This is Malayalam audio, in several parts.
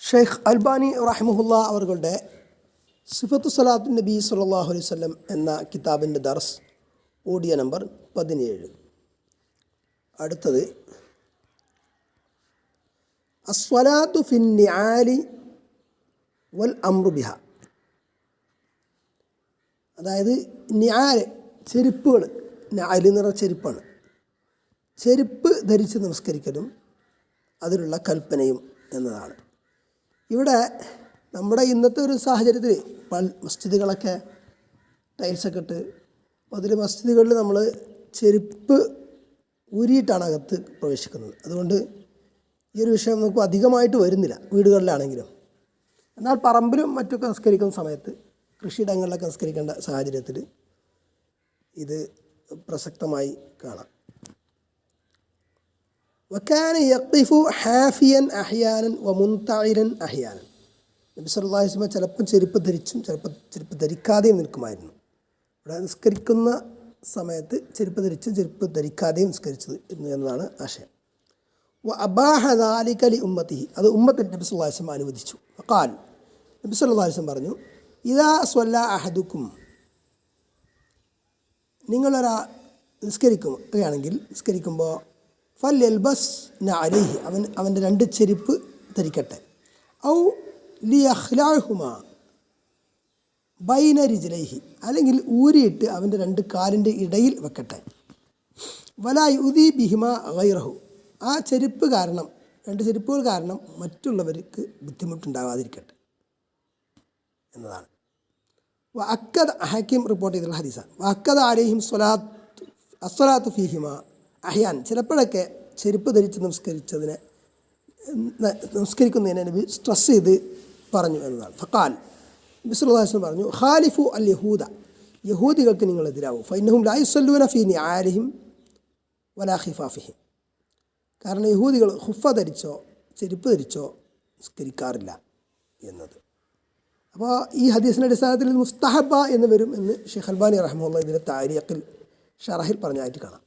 ഷെയ്ഖ് അൽബാനി റഹിമഹുല്ല അവരുടെ സിഫത്തു സലാത്തു നബി സല്ലല്ലാഹു അലൈഹി വസല്ലം എന്ന കിതാബിൻ്റെ ദർസ് ഓഡിയോ നമ്പർ 17. അടുത്തത് അസ്വലാത്തു ഫിൻ നിആലി വൽ അംറു ബിഹ. അതായത് നിആൽ ചെരുപ്പുകൾ, നിആൽ എന്ന് പറഞ്ഞ ചെരുപ്പാണ്. ചെരുപ്പ് ധരിച്ച് നമസ്കരിക്കലും അതിലുള്ള കൽപ്പനയും എന്നതാണ്. ഇവിടെ നമ്മുടെ ഇന്നത്തെ ഒരു സാഹചര്യത്തിൽ മസ്ജിദുകളൊക്കെ ടൈൽസൊക്കെ ഇട്ട് അതിൽ മസ്ജിദുകളിൽ നമ്മൾ ചെരുപ്പ് ഊരിയിട്ടാണ് അകത്ത് പ്രവേശിക്കുന്നത്. അതുകൊണ്ട് ഈ ഒരു വിഷയം നമുക്ക് അധികമായിട്ട് വരുന്നില്ല വീടുകളിലാണെങ്കിലും. എന്നാൽ പറമ്പിലും മറ്റൊക്കെ നിസ്കരിക്കുന്ന സമയത്ത്, കൃഷിയിടങ്ങളിലൊക്കെ നിസ്കരിക്കേണ്ട സാഹചര്യത്തിൽ ഇത് പ്രസക്തമായി കാണാം. വക്കാന യഖിഫു ഹാഫിയൻ അഹ്യാനൻ വമുൻതഇരൻ അഹ്യാനൻ. നബി സല്ലല്ലാഹു അലൈഹി വസല്ലം ചിലപ്പം ചെരുപ്പ് ധരിച്ചും ചിലപ്പോൾ ചെരുപ്പ് ധരിക്കാതെയും നിൽക്കുമായിരുന്നു. ഇവിടെ നിസ്കരിക്കുന്ന സമയത്ത് ചെരുപ്പ് ധരിച്ചും ചെരുപ്പ് ധരിക്കാതെയും നിസ്കരിച്ചത് എന്നതാണ് ആശയം. അബാഹ ദാലിക ലി ഉമ്മത്തിഹി, അത് ഉമ്മത്തിൽ നബി സല്ലല്ലാഹു അലൈഹി വസല്ലം അനുവദിച്ചു. ഖാൽ, നബി സല്ലല്ലാഹു അലൈഹി വസല്ലം പറഞ്ഞു, ഇദാ സ്വല്ല അഹദുക്കും, നിസ്കരിക്കുമ്പോൾ ഫൽ യൽബസ് നഅലൈഹി, അവൻ്റെ രണ്ട് ചെരുപ്പ് ധരിക്കട്ടെ. ഔ ലിയഖ്ലഅഹുമ ബൈന റിജ്ലൈഹി, അല്ലെങ്കിൽ ഊരിയിട്ട് അവൻ്റെ രണ്ട് കാലിൻ്റെ ഇടയിൽ വെക്കട്ടെ. വലാ യുദി ബിഹിമ ഗൈറഹു, ആ ചെരുപ്പ് കാരണം, രണ്ട് ചെരുപ്പുകൾ കാരണം മറ്റുള്ളവർക്ക് ബുദ്ധിമുട്ടുണ്ടാകാതിരിക്കട്ടെ എന്നതാണ്. വഅക്കദ, ഹക്കീം റിപ്പോർട്ട് ചെയ്തിട്ടുള്ള ഹദീസാണ്. വഅക്കദ അലൈഹിം അസ്സലാത്തു ഫീഹിമ അഹ്യാൻ, ചിലപ്പോഴൊക്കെ ചെരുപ്പ് ധരിച്ച് നമസ്കരിക്കുന്നതിനെ നബി സ്ട്രെസ് ചെയ്ത് പറഞ്ഞു എന്നതാണ്. ഫഖാൽ, നബി സല്ലല്ലാഹു അലൈഹി വസല്ലം പറഞ്ഞു, ഖാലിഫു അൽ യഹൂദ, യഹൂദികൾക്ക് നിങ്ങൾ എതിരാവും. ഫഇന്നഹും ലാ യുസല്ലൂന ഫീ നിആലിഹിം വലാ ഖിഫാഫിഹിം, കാരണം യഹൂദികൾ ഖുഫ ധരിച്ചോ ചെരുപ്പ് ധരിച്ചോ നിസ്കരിക്കാറില്ല എന്നത്. അപ്പോൾ ഈ ഹദീസിൻ്റെ അടിസ്ഥാനത്തിൽ മുസ്തഹബ എന്ന് വരും എന്ന് ഷെയ്ഖ് അൽബാനി റഹിമഹുല്ലാഹ് ഇതിൻ്റെ താരീഖിൽ ഷറഹിൽ പറഞ്ഞതായിട്ട് കാണാം.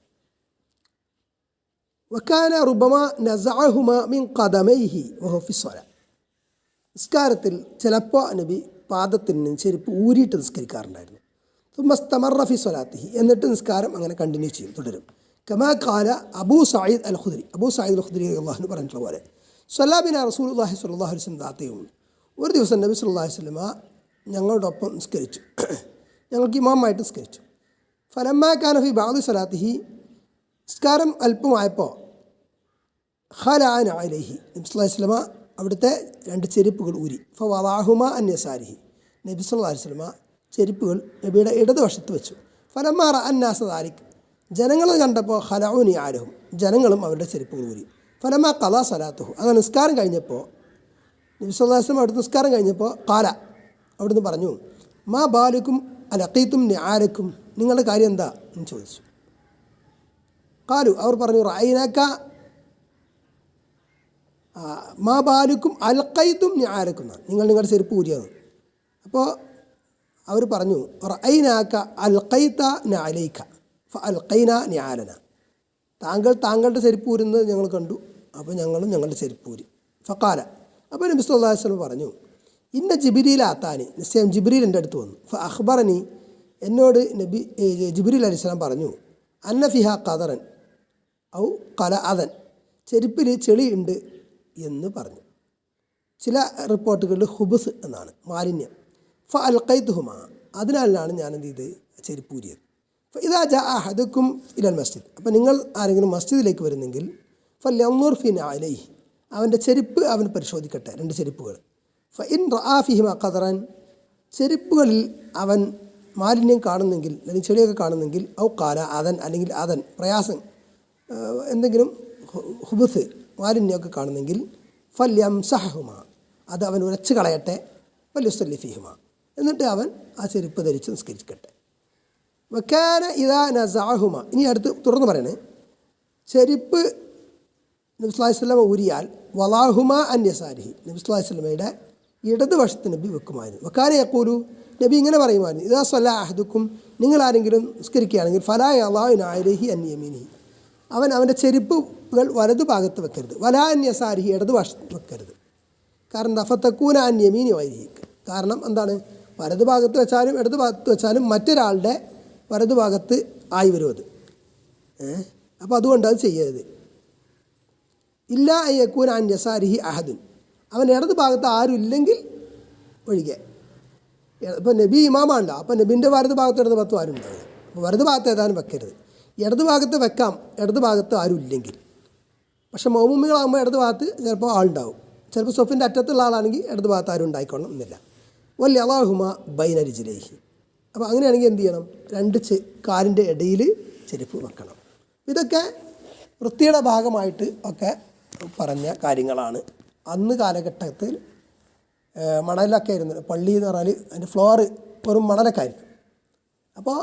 വക്കാന റുബമ നസഅഹുമ മിൻ ഖദമൈഹി വഹു ഫി സ്വലാ, നിസ്കാരത്തിൽ ചിലപ്പോൾ നബി പാദത്തിൽ നിന്ന് ചെരുപ്പ് ഊരിയിട്ട് നിസ്കരിക്കാറുണ്ടായിരുന്നു. തുമ്മസ്തമറ ഫി സ്വലാത്തിഹി, എന്നിട്ട് നിസ്കാരം അങ്ങനെ കണ്ടിന്യൂ ചെയ്യും, തുടരും. കമാ ഖാല അബൂ സഈദ് അൽ ഖുദ്രി റളിയല്ലാഹു അൻഹു പറഞ്ഞിട്ടുള്ള പോലെ, സ്വല്ലാ ബിനാ റസൂലുള്ളാഹി സ്വല്ലല്ലാഹു അലൈഹി വസല്ലം ദാത്തയും, ഒരു ദിവസം നബി സല്ലല്ലാഹു അലൈഹി വസല്ലമ ഞങ്ങളോടൊപ്പം നിസ്കരിച്ചു, ഞങ്ങൾക്ക് ഇമാമായിട്ട് നിസ്കരിച്ചു. ഫലമ്മാ കാന ഫി ബഅദി സ്വലാത്തിഹി, നിസ്കാരം അല്പമായപ്പോൾ ഖലഅന അലൈഹി, നബി സല്ലല്ലാഹു അലൈഹി വസല്ലമ അവിടുത്തെ രണ്ട് ചെരുപ്പുകൾ ഊരി. ഫവദഅഹുമ അൻ യസാരിഹി, നബി സല്ലല്ലാഹു അലൈഹി വസല്ലമ ചെരുപ്പുകൾ നബിയുടെ ഇടതുവശത്ത് വെച്ചു. ഫലമ്മാ റഅ അന്നാസ ദാലിക്, ജനങ്ങൾ കണ്ടപ്പോൾ ഖലഉ നിആലഹും, ജനങ്ങളും അവരുടെ ചെരുപ്പുകൾ ഊരി. ഫലമ്മാ ഖളാ സ്വലാത്തുഹു, അങ്ങനെ നിസ്കാരം കഴിഞ്ഞപ്പോൾ നബി സല്ലല്ലാഹു അലൈഹി വസല്ലം അവിടുത്തെ നിസ്കാരം കഴിഞ്ഞപ്പോൾ ഖാല, അവിടുന്ന് പറഞ്ഞു, മാ ബാലുക്കും അലഖീതും നിആലക്കും, നിങ്ങളുടെ കാര്യം എന്താ എന്ന് ചോദിച്ചു. ഖാലു, അവർ പറഞ്ഞു, റഅയ്നാക മാ ബാലുക്കും അൽഖൈതും നിആലക്കും, നിങ്ങൾ നിങ്ങളുടെ ചെരുപ്പ് ഊരിയാണ്. അപ്പോൾ അവർ പറഞ്ഞു, റഅയ്നാക അൽഖൈത നഅലൈക ഫഅൽഖൈന നിആലന, താങ്കളുടെ ചെരുപ്പ് ഊരുന്നത് ഞങ്ങൾ കണ്ടു, അപ്പോൾ ഞങ്ങളും ഞങ്ങളുടെ ചെരുപ്പ് ഊരി. ഫഖാല, അപ്പോൾ നബി സല്ലല്ലാഹു അലൈഹി വസല്ലം പറഞ്ഞു, ഇന്ന ജിബ്രീൽ ആത്താനി, നിശ്ചയം ജിബ്രീൽ എൻ്റെ അടുത്ത് വന്നു. ഫഅഖ്ബറനി, എന്നോട് ജിബ്രീൽ അലൈഹിസ്സലാം പറഞ്ഞു, അന്ന ഫിഹ ഖദറൻ ഔ ഖല അദൻ, ചെരുപ്പിൽ ചെളി ഉണ്ട് എന്ന് പറഞ്ഞു. ചില റിപ്പോർട്ടുകളിൽ ഹുബുസ് എന്നാണ്, മാലിന്യം. ഫഅൽഖൈതുഹുമ, അതിനാലാണ് ഞാൻ എന്ത് ചെയ്ത് ചെരുപ്പ് ഊരിയത്. ഫഇദാ ജാഅ അഹദുക്കും ഇലൽ മസ്ജിദ്, അപ്പോൾ നിങ്ങൾ ആരെങ്കിലും മസ്ജിദിലേക്ക് വരുന്നെങ്കിൽ ഫൽയൻദുർ ഫീ നഅലൈഹി, അവൻ്റെ ചെരുപ്പ് അവൻ പരിശോധിക്കട്ടെ, രണ്ട് ചെരുപ്പുകൾ. ഫഇൻ റആ ഫീഹിമ ഖദറൻ, ചെരുപ്പുകളിൽ അവൻ മാലിന്യം കാണുന്നെങ്കിൽ, അല്ലെങ്കിൽ ചെളിയൊക്കെ കാണുന്നെങ്കിൽ, ഔ ഖാല അദൻ, അല്ലെങ്കിൽ അദൻ പ്രയാസം, എന്തെങ്കിലും ഹുബുസ് മാലിന്യമൊക്കെ കാണുന്നെങ്കിൽ, ഫല്യംസഹുമ, അത് അവൻ ഉരച്ച് കളയട്ടെ. ഫല്യുസല്ലി ഫീഹിമ, എന്നിട്ട് അവൻ ആ ചെരുപ്പ് ധരിച്ച് നിസ്കരിക്കട്ടെ. വക്കാന ഇദാ നസഅഹുമ, ഇനി അടുത്ത് തുറന്ന് പറയണേ, ചെരുപ്പ് നബി സല്ലല്ലാഹു അലൈഹി വസല്ലം ഊരിയാൽ വലാഹുമ അൻ യസാരിഹി, നബി സല്ലല്ലാഹു അലൈഹി വസല്ലമയുടെ ഇടതുവശത്ത് നബി വെക്കുമായിരുന്നു. വക്കാന യഖൂലു, നബി ഇങ്ങനെ പറയുമായിരുന്നു, ഇദാ സ്വല്ല അഹദുക്കും, നിങ്ങൾ ആരെങ്കിലും നിസ്കരിക്കുകയാണെങ്കിൽ ഫലാ യളാഉ നഅലൈഹി അൻ യമീനിഹി, അവൻ്റെ ചെരുപ്പുകൾ വലതു ഭാഗത്ത് വെക്കരുത്. വലാ അൻ യസാരിഹി, ഇടതുവശത്ത് വെക്കരുത്. കാരണം ദഫത്തക്കൂന അൻ യമീനി വൈരിക്ക്, കാരണം എന്താണ്, വലതു ഭാഗത്ത് വെച്ചാലും ഇടതു ഭാഗത്ത് വെച്ചാലും മറ്റൊരാളുടെ വലതു ഭാഗത്ത് ആയി വരും അത്. അപ്പോൾ അതുകൊണ്ട് അത് ചെയ്യരുത്. ഇല്ല അയ്യക്കൂന അൻ യസാരിഹി അഹദുൻ, അവൻ ഇടതു ഭാഗത്ത് ആരും ഇല്ലെങ്കിൽ ഒഴികെ. ഇപ്പോൾ നബി ഇമാമാണല്ലോ, അപ്പോൾ നബീൻ്റെ വലതു ഭാഗത്ത് ഇടതു ഭാഗത്തും ആരും ഉണ്ടാവില്ല. അപ്പോൾ വലതു ഭാഗത്ത് ഏതാനും വെക്കരുത്. ഇടതു ഭാഗത്ത് വെക്കാം ഇടതു ഭാഗത്ത് ആരും ഇല്ലെങ്കിൽ. പക്ഷേ മൗമുമികളാകുമ്പോൾ ഇടതു ഭാഗത്ത് ചിലപ്പോൾ ആളുണ്ടാവും. ചിലപ്പോൾ സൊഫിൻ്റെ അറ്റത്തുള്ള ആളാണെങ്കിൽ ഇടതു ഭാഗത്ത് ആരും ഉണ്ടായിക്കൊള്ളണം എന്നില്ല. വലിയ അള്ളാഹുമ ബൈനരിജിലേഹി. അപ്പോൾ അങ്ങനെയാണെങ്കിൽ എന്ത് ചെയ്യണം, രണ്ട് കാലിൻ്റെ ഇടയിൽ ചെരുപ്പ് വെക്കണം. ഇതൊക്കെ വൃത്തിയുടെ ഭാഗമായിട്ട് ഒക്കെ പറഞ്ഞ കാര്യങ്ങളാണ്. അന്ന് കാലഘട്ടത്തിൽ മണലൊക്കെ ആയിരുന്നു പള്ളി എന്ന് പറഞ്ഞാൽ, അതിൻ്റെ ഫ്ലോറ് വെറും മണലൊക്കെ ആയിരിക്കും. അപ്പോൾ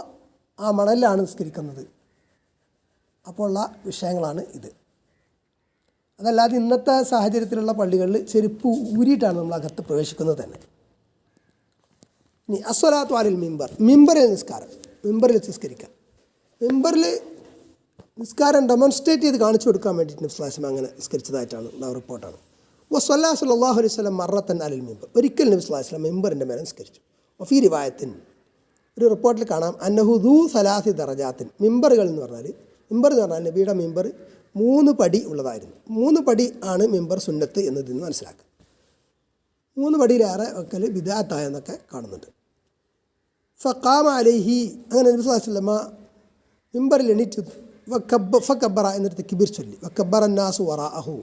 ആ മണലിലാണ് നിസ്കരിക്കുന്നത്. അപ്പോൾ ഉള്ള വിഷയങ്ങളാണ് ഇത്. അതല്ലാതെ ഇന്നത്തെ സാഹചര്യത്തിലുള്ള പള്ളികളിൽ ചെരുപ്പ് ഊരിയിട്ടാണ് നമ്മൾ അകത്ത് പ്രവേശിക്കുന്നത് തന്നെ. ഇനി അസ്വലാത്തു അലൽ മിമ്പർ, മിമ്പറിൽ നിസ്കാരം, മിമ്പറിൽ നിസ്കരിക്കാം. മിമ്പറിൽ നിസ്കാരം ഡെമോൺസ്ട്രേറ്റ് ചെയ്ത് കാണിച്ചു കൊടുക്കാൻ വേണ്ടിയിട്ട് നബി സ്വല്ലല്ലാഹു അലൈഹി വസല്ലം അങ്ങനെ നിസ്കരിച്ചതായിട്ടാണ് റിപ്പോർട്ടാണ്. വസ്വല്ലല്ലാഹു സ്വല്ലല്ലാഹു അലൈഹി വസല്ലം മറത്തൻ അലൽ മിമ്പർ, ഒരിക്കൽ നബി സ്വല്ലല്ലാഹു അലൈഹി വസല്ലം മിമ്പറിൻ്റെ മേലെ നിസ്കരിച്ചു. വഫീ റിവായത്തിൻ, ഒരു റിപ്പോർട്ടിൽ കാണാം, അന്നഹു ദൂ സലാസി ദറജാത്തിൻ, മിമ്പറുകൾ എന്ന് പറഞ്ഞാൽ, മിമ്പർ എന്ന് പറഞ്ഞാൽ നബിയുടെ മിമ്പർ 3 പടി ഉള്ളതായിരുന്നു. 3 പടി ആണ് മിമ്പർ സുന്നത്ത് എന്നതിൽ നിന്ന് മനസ്സിലാക്കുക. 3 പടിയിലേറെ വെക്കൽ ബിദ്അത്തായെന്നൊക്കെ കാണുന്നുണ്ട്. ഫഖാമ അലൈഹി, അങ്ങനെ നബി സ്വല്ലല്ലാഹു അലൈഹി വസല്ലം മിമ്പറിൽ എണീറ്റ് ഫക്കബ്ബറ എന്നിട്ട് തക്ബീർ ചൊല്ലി. വക്കബ്ബറ അന്നാസു വറാഅഹു,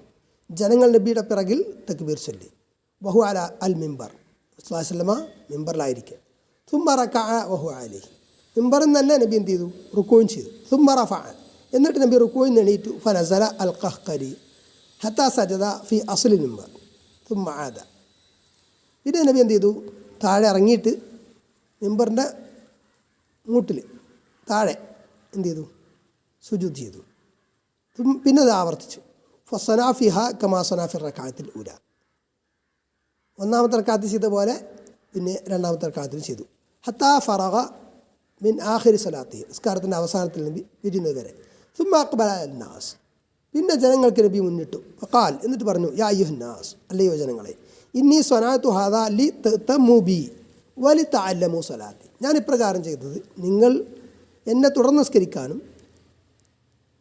ജനങ്ങൾ നബിയുടെ പിറകിൽ തക്ബീർ ചൊല്ലി. വഹു അല അൽ മിമ്പർ, സ്വല്ലല്ലാഹു അലൈഹി വസല്ലം മിമ്പറിലായിരിക്കെ. സുമ്മ റകഅ വഹു അലൈഹി, മിമ്പറിൽ തന്നെ നബി എന്ത് ചെയ്തു, റുക്കൂഉം ചെയ്തു. സുമ്മ റഫഅ, എന്നിട്ട് നബി റുക്കൂഇൽ നിന്ന് എണീറ്റു. ഫനസല അൽ ഖഹ്ഖരി ഹത്താ സജദ ഫി അസ്ലിൽ മിമ്പർ സുമ്മ ആദ, പിന്നെ നബി എന്ത് ചെയ്തു, താഴെ ഇറങ്ങിയിട്ട് മിമ്പറിൻ്റെ മൂട്ടിൽ താഴെ എന്ത് ചെയ്തു, സുജൂദ് ചെയ്തു. പിന്നെ അത് ആവർത്തിച്ചു. ഫസനാഫിഹ കമാ സനാഫി റക്അത്തിൽ ഊല, ഒന്നാമത്തെ റക്അത്തിൽ ചെയ്ത പോലെ പിന്നെ രണ്ടാമത്തെ റക്അത്തിൽ ചെയ്തു. ഹത്താ ഫറഗ മിൻ ആഖിരി സലാത്തി, നിസ്കാരത്തിൻ്റെ അവസാനത്തിൽ നബി പിരിയുന്നത് വരെ. സുമ്മ അഖ്ബല അന്നാസ്, പിന്നെ ജനങ്ങൾക്ക് നബി മുന്നിട്ടു. ഖാൽ, എന്നിട്ട് പറഞ്ഞു, യാ അയ്യുഹന്നാസ്, അല്ലയോ ജനങ്ങളെ, ഇന്നി സ്വനാത്തു ഹാദാ ലി തഅ്തമു ബി വലി തഅല്ലമു സലാത്തി, ഞാൻ ഇപ്രകാരം ചെയ്തത് നിങ്ങൾ എന്നെ തുടർന്ന് നിസ്കരിക്കാനും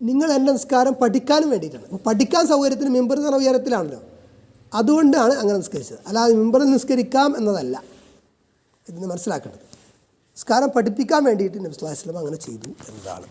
നിങ്ങൾ എൻ്റെ നിസ്കാരം പഠിക്കാനും വേണ്ടിയിട്ടാണ്. അപ്പോൾ പഠിക്കാൻ സൗകര്യത്തിന് മിമ്പർ എന്ന് പറഞ്ഞ ഉയരത്തിലാണല്ലോ, അതുകൊണ്ടാണ് അങ്ങനെ നിസ്കരിച്ചത്. അല്ലാതെ മിമ്പറിൽ നിസ്കരിക്കാം എന്നതല്ല ഇതിന് മനസ്സിലാക്കേണ്ടത്. നിസ്കാരം പഠിപ്പിക്കാൻ വേണ്ടിയിട്ട് നബി സ്വല്ലല്ലാഹു അലൈഹി വസല്ലം അങ്ങനെ ചെയ്തു എന്നതാണ്.